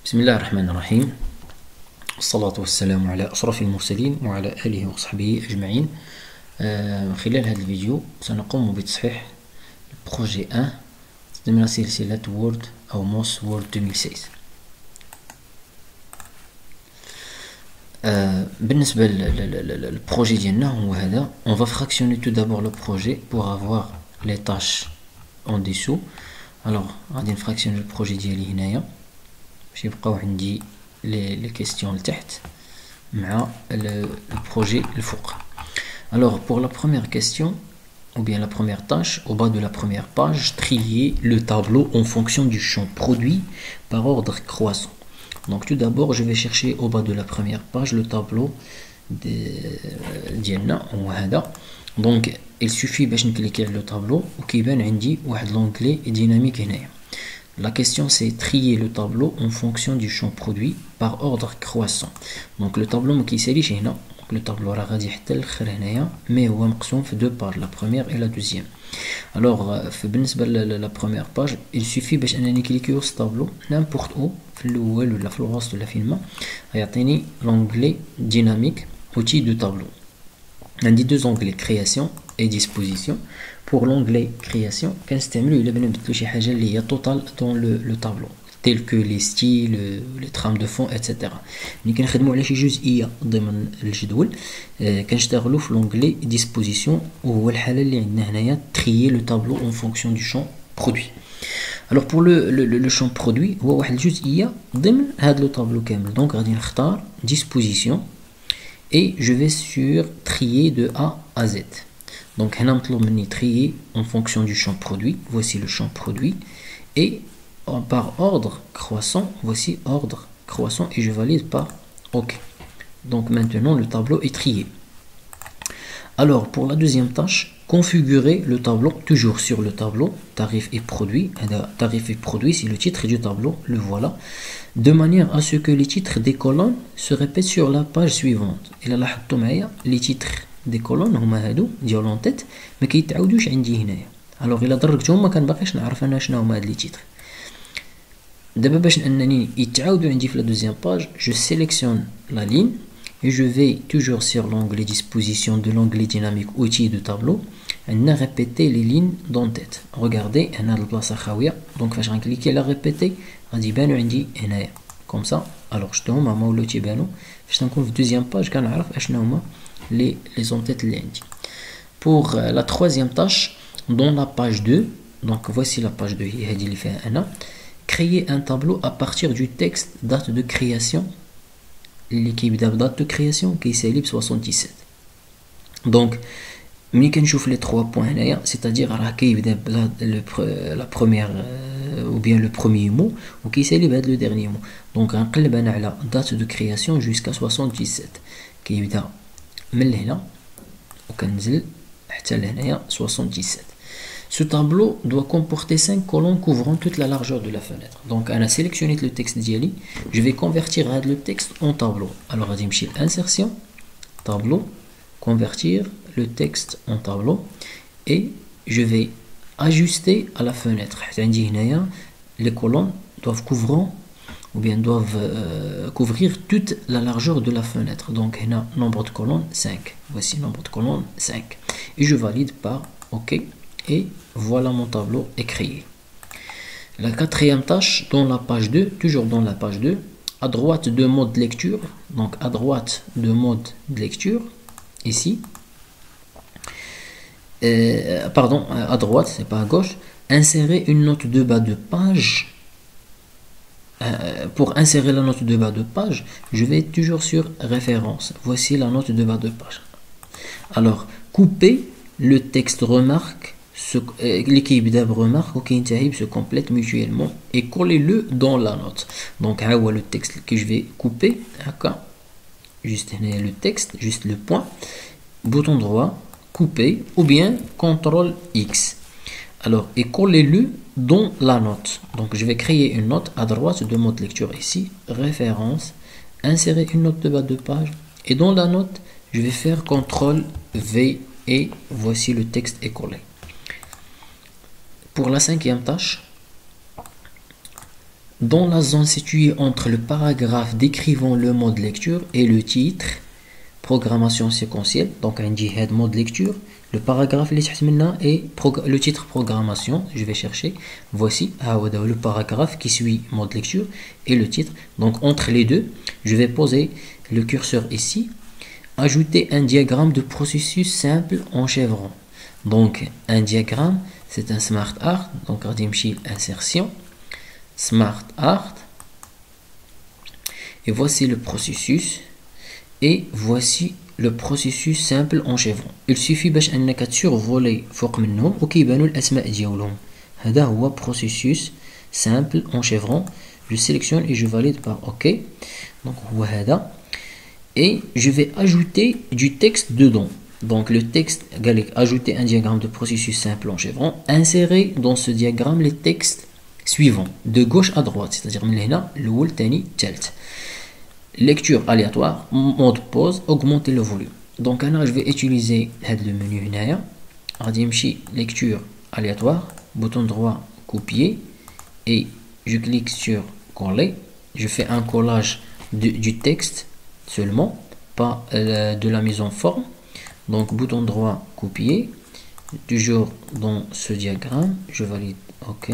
بسم الله الرحمن الرحيم والصلاة والسلام على أشرف المرسلين وعلى آله وصحبه أجمعين. خلال هذا الفيديو سنقوم بتصحيح البروجي 1 ضمن سلسلة وورد أو موس وورد 2016. بالنسبة للبروجي ديالنا هو هذا. On va fractionner tout d'abord le projet pour avoir les tâches en dessous. Alors غادي نفراكسيوني البروجي ديالي هنايا باش يبقاو عندي les questions لتحت مع البروجي الفوق. Alors pour la première question ou bien la première tâche, au bas de la première page, trier le tableau en fonction du champ produit par ordre croissant. Donc tout d'abord je vais chercher au bas de la première page le tableau ديالنا هو هذا. Donc il suffit باش نكليكي على le tableau وكيبان عندي واحد l'onglet dynamique هنايا. La question c'est trier le tableau en fonction du champ produit par ordre croissant. Donc le tableau ما كيساليش هنا. Le tableau راه غادي حتى الاخر هنايا مي هو مقسوم في deux parts, la première et la deuxième. Alors بالنسبه la première page il suffit باش انني كليكيو في الطابلو n'importe où في الاول ولا في الوسط ولا فين ما غيعطيني l'onglet dynamique outil de tableau. عندي deux onglets création et disposition. Pour l'onglet création كنستعملو الا بغينا نبدلو شي حاجه اللي هي total dans le tableau tels que les styles, les trames de fond, etc. ملي كنخدمو على شي جزئيه ضمن الجدول كنشتغلو في l'onglet disposition وهو الحاله اللي عندنا هنايا trier le tableau en fonction du champ produit. Alors pour le champ produit هو واحد الجزئيه ضمن هذا le tableau كامل. Donc غادي نختار disposition et je vais sur trier de A à Z. Donc هنا مطلوب مني trier en fonction du champ produit. Voici le champ produit et par ordre croissant, voici ordre croissant et je valide par OK. Donc maintenant le tableau est trié. Alors pour la deuxième tâche, configurer le tableau, toujours sur le tableau, tarif et produit. Tarif et produit, c'est le titre du tableau, le voilà, de manière à ce que les titres des colonnes se répètent sur la page suivante. Et là, les titres des colonnes هما هادو ديال en tête ما كيتعاودوش عندي هنايا. Alors إلا درجتهم ما كنباقيش نعرف انا شنو هما هاد لي تيتر. دابا باش انني يتعاودوا عندي في la deuxième page, je sélectionne la ligne et je vais toujours sur l'onglet disposition de l'onglet dynamique outil de tableau عندنا répéter les lignes d'en-tête. Regardez هنا البلاصه خاويه دونك فاش غنكليكي على répéter غادي يبانوا عندي هنايا كوم سا. الوغ شتو هما ولاو تيبانوا فاش تنكون في deuxième page كنعرف اشنا هما les en-têtes اللي عندي. Pour la troisième tâche, dans la page 2, donc voici la page 2 هي هذه اللي فيها انا. Créer un tableau à partir du texte date de création اللي كيبدا بدات de création كيسالي ب 77. Donc ملي كنشوف les 3 points هنايا c'est-à-dire راه كيبدا la première ou bien le premier mot وكيسالي بهذا le dernier mot. Donc غنقلب انا على date de création jusqu'à 77 كيبدا من هنا وكنزل حتى لهنايا 77. Ce tableau doit comporter 5 colonnes couvrant toute la largeur de la fenêtre. Donc on a sélectionné le texte d'Yali. Je vais convertir le texte en tableau. Alors on va insertion, tableau, convertir le texte en tableau et je vais ajuster à la fenêtre. Les colonnes doivent couvrir toute la largeur de la fenêtre. Donc là, nombre de colonnes 5. Voici nombre de colonnes 5. Et je valide par OK. Et voilà mon tableau est créé. La quatrième tâche, dans la page 2, toujours dans la page 2, à droite de mode lecture, donc à droite de mode de lecture, ici, pardon, à droite, c'est pas à gauche, insérer une note de bas de page. Pour insérer la note de bas de page, je vais toujours sur référence. Voici la note de bas de page. Alors, couper le texte remarque. L'équipe d'ab remarque se complète mutuellement et collez-le dans la note. Donc le texte que je vais couper, juste le texte, juste le point, bouton droit, couper ou bien CTRL X. Alors et collez-le dans la note. Donc je vais créer une note à droite de mode lecture ici, référence, insérer une note de bas de page et dans la note je vais faire CTRL V et voici le texte est collé. Pour la cinquième tâche, dans la zone située entre le paragraphe décrivant le mode lecture et le titre programmation séquentielle. Donc un head mode lecture, le paragraphe et le titre programmation. Je vais chercher, voici le paragraphe qui suit mode lecture et le titre. Donc entre les deux, je vais poser le curseur ici, ajouter un diagramme de processus simple en chevron. Donc un diagramme, c'est un smart art. Donc insertion, smart art, et voici le processus, et voici le processus simple en chevron. Il suffit باش انك تسيرفولي فوق منهم وكيبانوا الاسماء ديالهم. هذا هو processus simple en chevron. Je sélectionne et je valide par OK. Donc هو هذا, et je vais ajouter du texte dedans. Donc le texte, ajouter un diagramme de processus simple en chevron, insérer dans ce diagramme les textes suivants de gauche à droite, c'est-à-dire من هنا الأول ثاني ثالث. Lecture aléatoire, mode pause, augmenter le volume. Donc je vais utiliser le menu هنايا. غادي نمشي lecture aléatoire, bouton droit copier, et je clique sur coller. Je fais un collage du texte seulement, pas de la mise en forme. Donc bouton droit copier, toujours dans ce diagramme, je valide OK.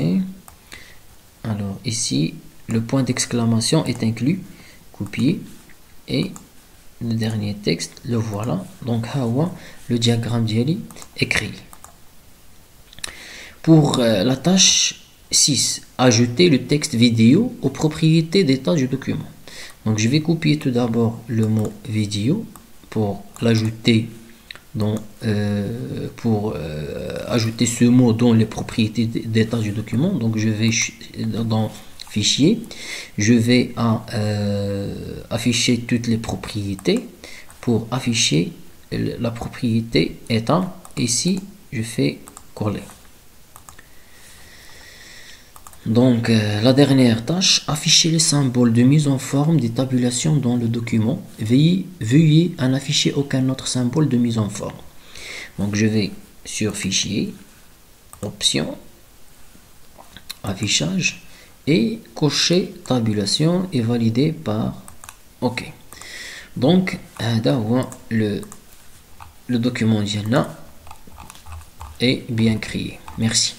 Alors ici le point d'exclamation est inclus, copier, et le dernier texte le voilà. Donc le diagramme d'Yali écrit. Pour la tâche 6, ajouter le texte vidéo aux propriétés d'état du document. Donc je vais copier tout d'abord le mot vidéo pour l'ajouter dans ajouter ce mot dans les propriétés d'état du document. Donc je vais dans fichier, je vais afficher toutes les propriétés. Pour afficher la propriété état, ici je fais coller. Donc la dernière tâche, afficher les symboles de mise en forme des tabulations dans le document. Veuillez en afficher aucun autre symbole de mise en forme. Donc je vais sur fichier, option, affichage, et cocher tabulation et valider par OK. Donc le document est bien créé. Merci.